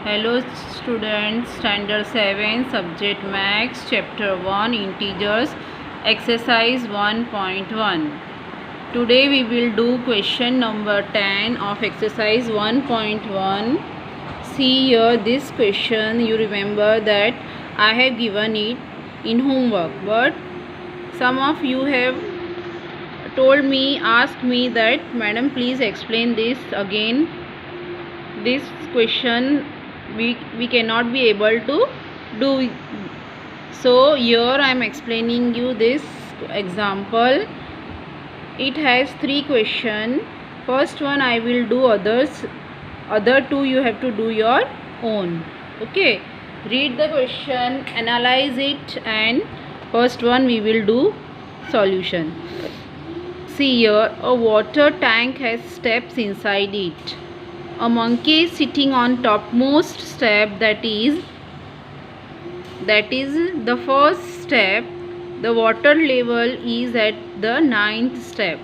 Hello students, Standard 7, Subject Max, Chapter 1, Integers, Exercise 1.1. Today we will do question number 10 of Exercise 1.1. See here this question, you remember that I have given it in homework, but some of you have asked me that, Madam, please explain this again. This question we cannot be able to do, so here I am explaining you this example. It has 3 questions. First one I will do, other two you have to do your own. Okay, read the question, analyze it, and first one we will do solution. See here, a water tank has steps inside it. A monkey is sitting on topmost step, that is the first step. The water level is at the 9th step.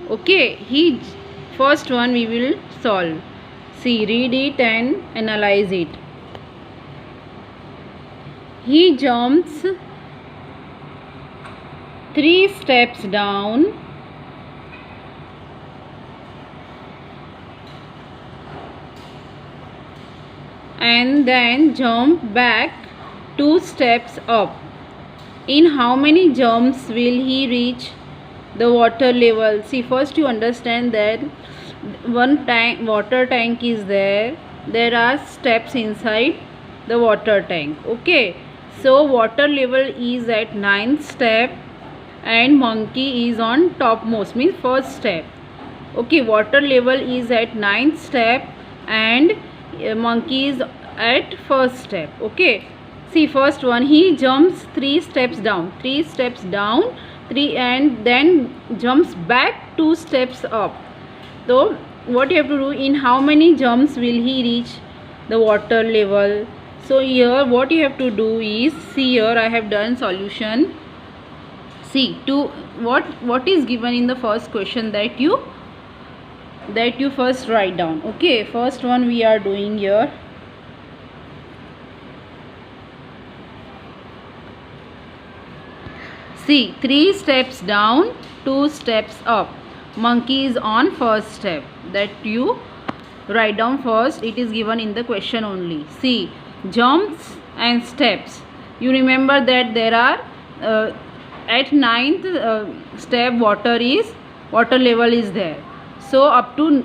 Okay, first one we will solve. See, read it and analyze it. He jumps 3 steps down and then jump back 2 steps up. In how many jumps will he reach the water level? See, first you understand that water tank is there. There are steps inside the water tank. Okay, so water level is at 9th step and monkey is on topmost, means first step. Okay, water level is at 9th step and monkey is at first step. Okay, see, first one, he jumps 3 steps down, 3 and then jumps back 2 steps up. So what you have to do, in how many jumps will he reach the water level? So here what you have to do is, see here I have done solution. See, what is given in the first question, that you first write down. Okay, first one we are doing here. See, 3 steps down, 2 steps up. Monkey is on first step. That you write down first. It is given in the question only. See, jumps and steps. You remember that there are at 9th step water level is there. So up to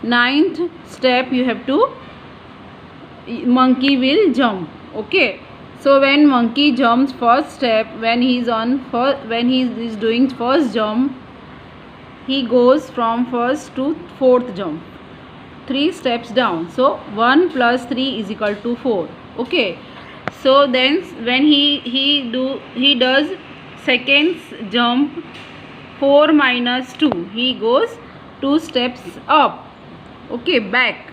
9th step you have to, monkey will jump. Okay, so when monkey jumps first step, when he is doing first jump, he goes from first to 4th jump, 3 steps down. So 1 plus 3 is equal to 4. Okay, so then when he does second jump, 4 minus 2, he goes 2 steps up. Okay, back.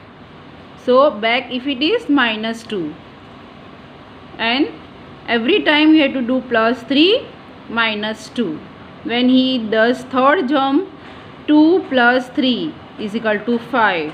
So back, if it is minus 2, and every time you have to do plus 3 minus 2. When he does third jump, 2 plus 3 is equal to 5.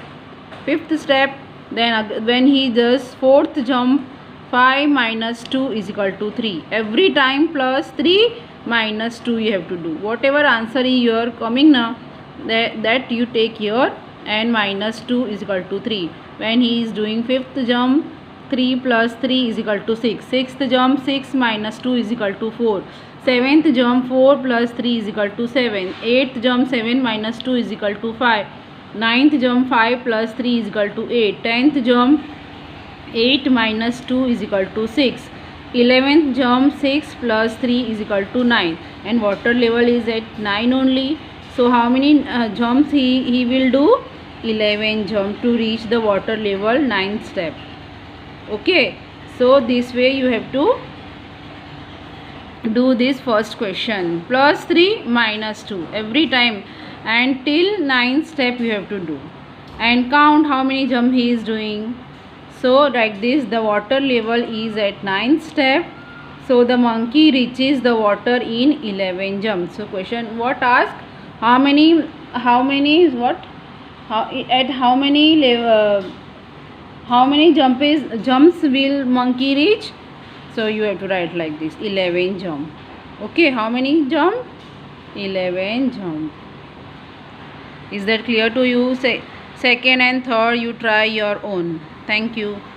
5th step, then when he does 4th jump, 5 minus 2 is equal to 3. Every time plus 3 minus 2 you have to do. Whatever answer is your coming now, that you take here, and minus 2 is equal to 3. When he is doing 5th jump, 3 plus 3 is equal to 6. 6th jump, 6 minus 2 is equal to 4. 7th jump, 4 plus 3 is equal to 7. 8th jump, 7 minus 2 is equal to 5. 9th jump, 5 plus 3 is equal to 8. 10th jump, 8 minus 2 is equal to 6. 11th jump, 6 plus 3 is equal to 9. And water level is at 9 only. So how many jumps he will do? 11 jump to reach the water level 9th step. Okay, so this way you have to do this first question. Plus 3 minus 2 every time, and till 9th step you have to do, and count how many jump he is doing. So like this, the water level is at 9th step. So the monkey reaches the water in 11 jumps. So question what ask, how many How many jumps will monkey reach? So you have to write like this, 11 jump. Okay, how many jump? 11 jump. Is that clear to you? Say second and third you try your own. Thank you.